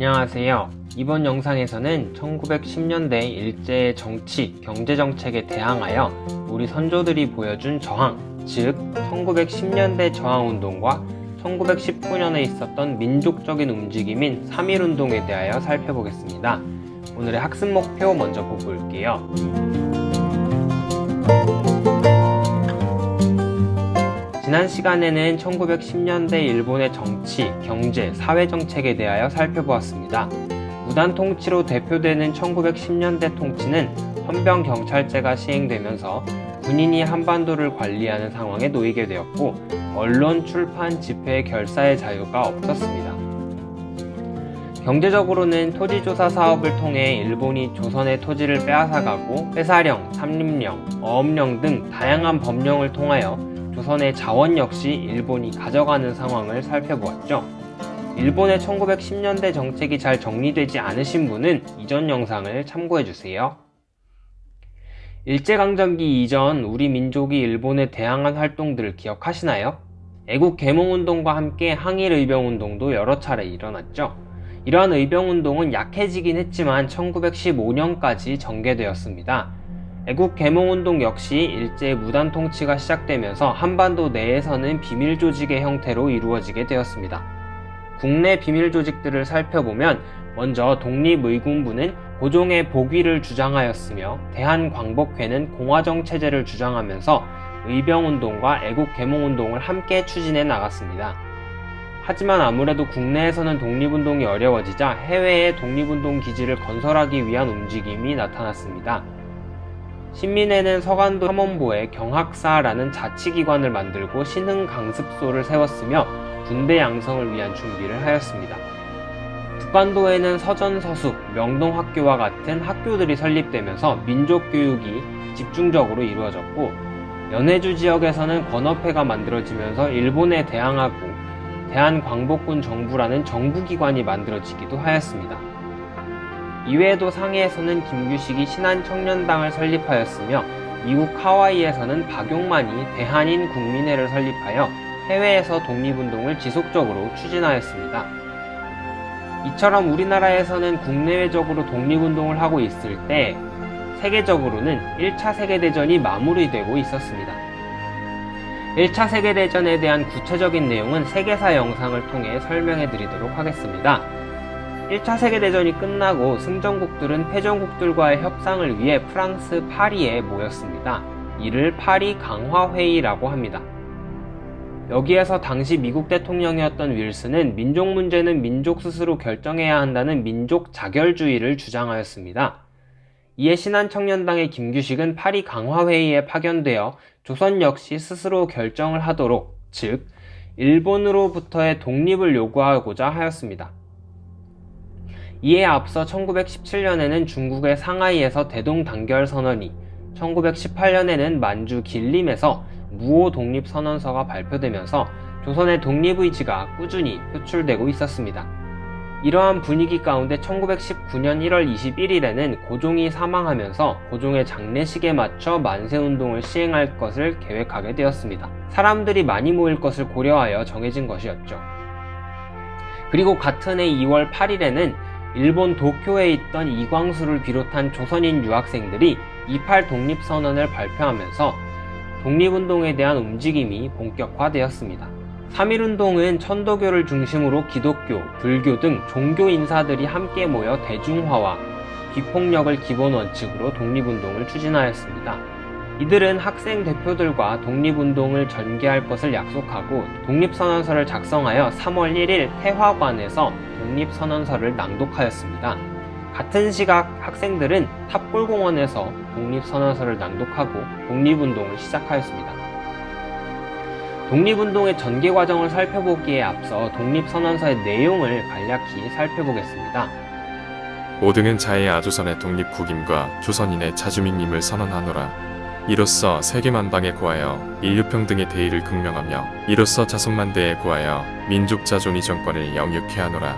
안녕하세요. 이번 영상에서는 1910년대 일제의 정치, 경제정책에 대항하여 우리 선조들이 보여준 저항, 즉 1910년대 저항운동과 1919년에 있었던 민족적인 움직임인 3.1운동에 대하여 살펴보겠습니다. 오늘의 학습 목표 먼저 보고 올게요. 지난 시간에는 1910년대 일본의 정치, 경제, 사회 정책에 대하여 살펴보았습니다. 무단 통치로 대표되는 1910년대 통치는 헌병 경찰제가 시행되면서 군인이 한반도를 관리하는 상황에 놓이게 되었고, 언론, 출판, 집회, 결사의 자유가 없었습니다. 경제적으로는 토지조사 사업을 통해 일본이 조선의 토지를 빼앗아가고 회사령, 삼림령, 어업령 등 다양한 법령을 통하여 조선의 자원 역시 일본이 가져가는 상황을 살펴보았죠. 일본의 1910년대 정책이 잘 정리되지 않으신 분은 이전 영상을 참고해주세요. 일제강점기 이전 우리 민족이 일본에 대항한 활동들을 기억하시나요? 애국 개몽운동과 함께 항일의병운동도 여러 차례 일어났죠. 이러한 의병운동은 약해지긴 했지만 1915년까지 전개되었습니다. 애국 개몽운동 역시 일제의 무단 통치가 시작되면서 한반도 내에서는 비밀 조직의 형태로 이루어지게 되었습니다. 국내 비밀 조직들을 살펴보면 먼저 독립의군부는 고종의 복위를 주장하였으며 대한광복회는 공화정 체제를 주장하면서 의병운동과 애국 개몽운동을 함께 추진해 나갔습니다. 하지만 아무래도 국내에서는 독립운동이 어려워지자 해외에 독립운동 기지를 건설하기 위한 움직임이 나타났습니다. 신민회는 서간도 함원부에 경학사라는 자치기관을 만들고 신흥강습소를 세웠으며 군대 양성을 위한 준비를 하였습니다. 북간도에는 서전서숙, 명동학교와 같은 학교들이 설립되면서 민족교육이 집중적으로 이루어졌고, 연해주 지역에서는 권업회가 만들어지면서 일본에 대항하고 대한광복군 정부라는 정부기관이 만들어지기도 하였습니다. 이외에도 상해에서는 김규식이 신한청년당을 설립하였으며 미국 하와이에서는 박용만이 대한인 국민회를 설립하여 해외에서 독립운동을 지속적으로 추진하였습니다. 이처럼 우리나라에서는 국내외적으로 독립운동을 하고 있을 때 세계적으로는 1차 세계대전이 마무리되고 있었습니다. 1차 세계대전에 대한 구체적인 내용은 세계사 영상을 통해 설명해 드리도록 하겠습니다. 1차 세계대전이 끝나고 승전국들은 패전국들과의 협상을 위해 프랑스 파리에 모였습니다. 이를 파리 강화회의라고 합니다. 여기에서 당시 미국 대통령이었던 윌슨은 민족 문제는 민족 스스로 결정해야 한다는 민족 자결주의를 주장하였습니다. 이에 신한청년당의 김규식은 파리 강화회의에 파견되어 조선 역시 스스로 결정을 하도록, 즉 일본으로부터의 독립을 요구하고자 하였습니다. 이에 앞서 1917년에는 중국의 상하이에서 대동단결선언이, 1918년에는 만주 길림에서 무오 독립선언서가 발표되면서 조선의 독립의지가 꾸준히 표출되고 있었습니다. 이러한 분위기 가운데 1919년 1월 21일에는 고종이 사망하면서 고종의 장례식에 맞춰 만세운동을 시행할 것을 계획하게 되었습니다. 사람들이 많이 모일 것을 고려하여 정해진 것이었죠. 그리고 같은 해 2월 8일에는 일본 도쿄에 있던 이광수를 비롯한 조선인 유학생들이 28 독립선언을 발표하면서 독립운동에 대한 움직임이 본격화되었습니다. 3.1운동은 천도교를 중심으로 기독교, 불교 등 종교 인사들이 함께 모여 대중화와 비폭력을 기본 원칙으로 독립운동을 추진하였습니다. 이들은 학생 대표들과 독립운동을 전개할 것을 약속하고 독립선언서를 작성하여 3월 1일 태화관에서 독립선언서를 낭독하였습니다. 같은 시각 학생들은 탑골공원에서 독립선언서를 낭독하고 독립운동을 시작하였습니다. 독립운동의 전개 과정을 살펴보기에 앞서 독립선언서의 내용을 간략히 살펴보겠습니다. 모등은 자의 아조선의 독립국임과 조선인의 자주민임을 선언하노라. 이로써 세계만방에 구하여 인류평등의 대의를 극명하며 이로써 자손만대에 구하여 민족자존의 정권을 영육케 하노라.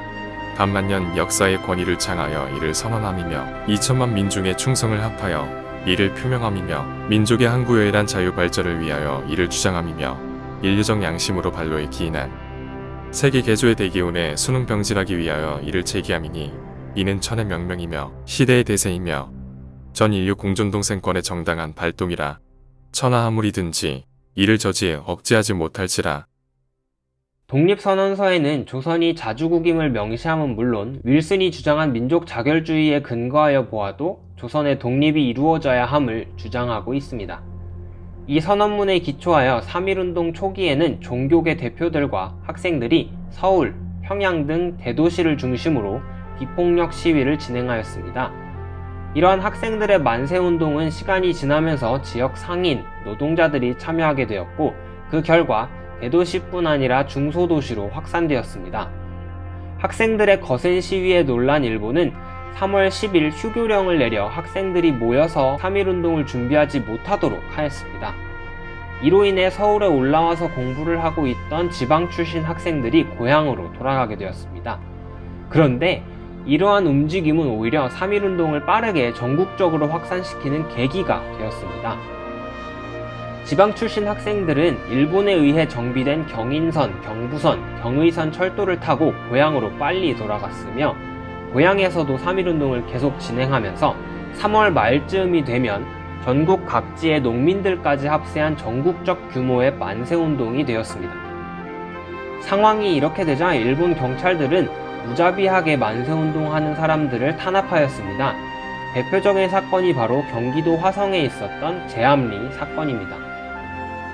반만년 역사의 권위를 창하여 이를 선언함이며 2천만 민중의 충성을 합하여 이를 표명함이며 민족의 항구유일한 자유 발전을 위하여 이를 주장함이며 인류적 양심으로 발로에 기인한 세계 개조의 대기운에 수능 병진하기 위하여 이를 제기함이니 이는 천의 명명이며 시대의 대세이며 전 인류 공존동생권의 정당한 발동이라 천하하물이든지 이를 저지 억제하지 못할지라. 독립선언서에는 조선이 자주국임을 명시함은 물론 윌슨이 주장한 민족 자결주의에 근거하여 보아도 조선의 독립이 이루어져야 함을 주장하고 있습니다. 이 선언문에 기초하여 3.1운동 초기에는 종교계 대표들과 학생들이 서울, 평양 등 대도시를 중심으로 비폭력 시위를 진행하였습니다. 이러한 학생들의 만세운동은 시간이 지나면서 지역 상인, 노동자들이 참여하게 되었고 그 결과 대도시뿐 아니라 중소도시로 확산되었습니다. 학생들의 거센 시위에 놀란 일본은 3월 10일 휴교령을 내려 학생들이 모여서 3.1운동을 준비하지 못하도록 하였습니다. 이로 인해 서울에 올라와서 공부를 하고 있던 지방 출신 학생들이 고향으로 돌아가게 되었습니다. 그런데 이러한 움직임은 오히려 3.1운동을 빠르게 전국적으로 확산시키는 계기가 되었습니다. 지방 출신 학생들은 일본에 의해 정비된 경인선, 경부선, 경의선 철도를 타고 고향으로 빨리 돌아갔으며 고향에서도 3.1운동을 계속 진행하면서 3월 말쯤이 되면 전국 각지의 농민들까지 합세한 전국적 규모의 만세운동이 되었습니다. 상황이 이렇게 되자 일본 경찰들은 무자비하게 만세운동하는 사람들을 탄압하였습니다. 대표적인 사건이 바로 경기도 화성에 있었던 제암리 사건입니다.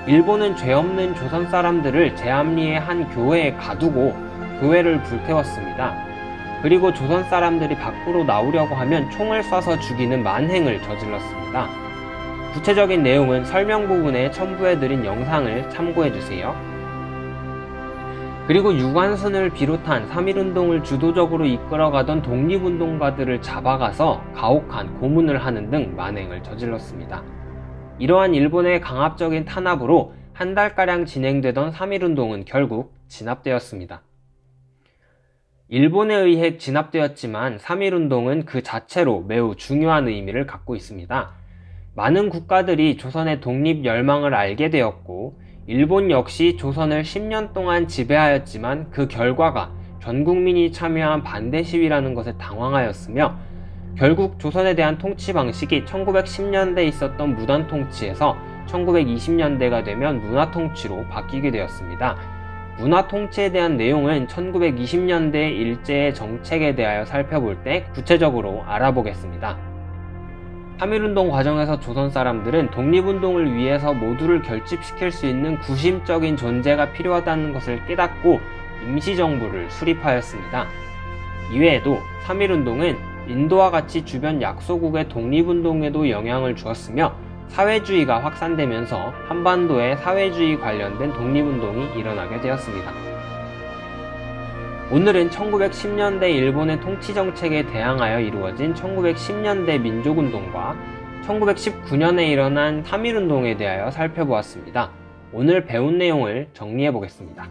일본은 죄 없는 조선 사람들을 제암리의 한 교회에 가두고 교회를 불태웠습니다. 그리고 조선 사람들이 밖으로 나오려고 하면 총을 쏴서 죽이는 만행을 저질렀습니다. 구체적인 내용은 설명 부분에 첨부해드린 영상을 참고해주세요. 그리고 유관순을 비롯한 3.1운동을 주도적으로 이끌어가던 독립운동가들을 잡아가서 가혹한 고문을 하는 등 만행을 저질렀습니다. 이러한 일본의 강압적인 탄압으로 한 달가량 진행되던 3.1운동은 결국 진압되었습니다. 일본에 의해 진압되었지만 3.1운동은 그 자체로 매우 중요한 의미를 갖고 있습니다. 많은 국가들이 조선의 독립 열망을 알게 되었고 일본 역시 조선을 10년 동안 지배하였지만 그 결과가 전 국민이 참여한 반대 시위라는 것에 당황하였으며 결국 조선에 대한 통치 방식이 1910년대에 있었던 무단 통치에서 1920년대가 되면 문화 통치로 바뀌게 되었습니다. 문화 통치에 대한 내용은 1920년대 일제의 정책에 대하여 살펴볼 때 구체적으로 알아보겠습니다. 3.1운동 과정에서 조선 사람들은 독립운동을 위해서 모두를 결집시킬 수 있는 구심적인 존재가 필요하다는 것을 깨닫고 임시정부를 수립하였습니다. 이외에도 3.1운동은 인도와 같이 주변 약소국의 독립운동에도 영향을 주었으며 사회주의가 확산되면서 한반도에 사회주의 관련된 독립운동이 일어나게 되었습니다. 오늘은 1910년대 일본의 통치정책에 대항하여 이루어진 1910년대 민족운동과 1919년에 일어난 3.1운동에 대하여 살펴보았습니다. 오늘 배운 내용을 정리해 보겠습니다.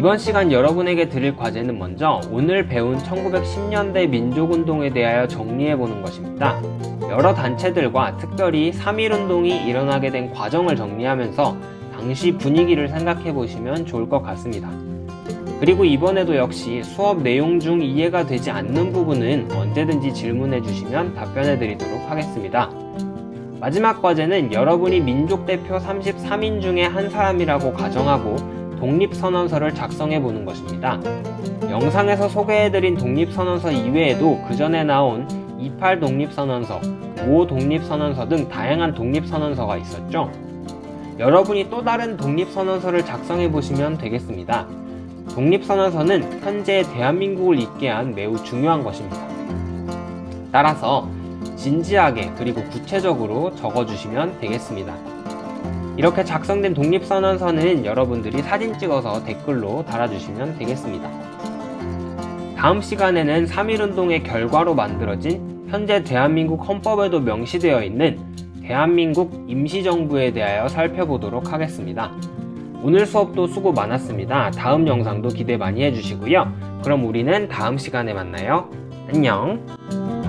이번 시간 여러분에게 드릴 과제는 먼저 오늘 배운 1910년대 민족운동에 대하여 정리해보는 것입니다. 여러 단체들과 특별히 3.1운동이 일어나게 된 과정을 정리하면서 당시 분위기를 생각해보시면 좋을 것 같습니다. 그리고 이번에도 역시 수업 내용 중 이해가 되지 않는 부분은 언제든지 질문해주시면 답변해드리도록 하겠습니다. 마지막 과제는 여러분이 민족대표 33인 중에 한 사람이라고 가정하고 독립선언서를 작성해보는 것입니다. 영상에서 소개해드린 독립선언서 이외에도 그 전에 나온 28 독립선언서, 5 독립선언서 등 다양한 독립선언서가 있었죠. 여러분이 또 다른 독립선언서를 작성해보시면 되겠습니다. 독립선언서는 현재 대한민국을 있게 한 매우 중요한 것입니다. 따라서 진지하게 그리고 구체적으로 적어주시면 되겠습니다. 이렇게 작성된 독립선언서는 여러분들이 사진 찍어서 댓글로 달아주시면 되겠습니다. 다음 시간에는 3.1운동의 결과로 만들어진 현재 대한민국 헌법에도 명시되어 있는 대한민국 임시정부에 대하여 살펴보도록 하겠습니다. 오늘 수업도 수고 많았습니다. 다음 영상도 기대 많이 해주시고요. 그럼 우리는 다음 시간에 만나요. 안녕.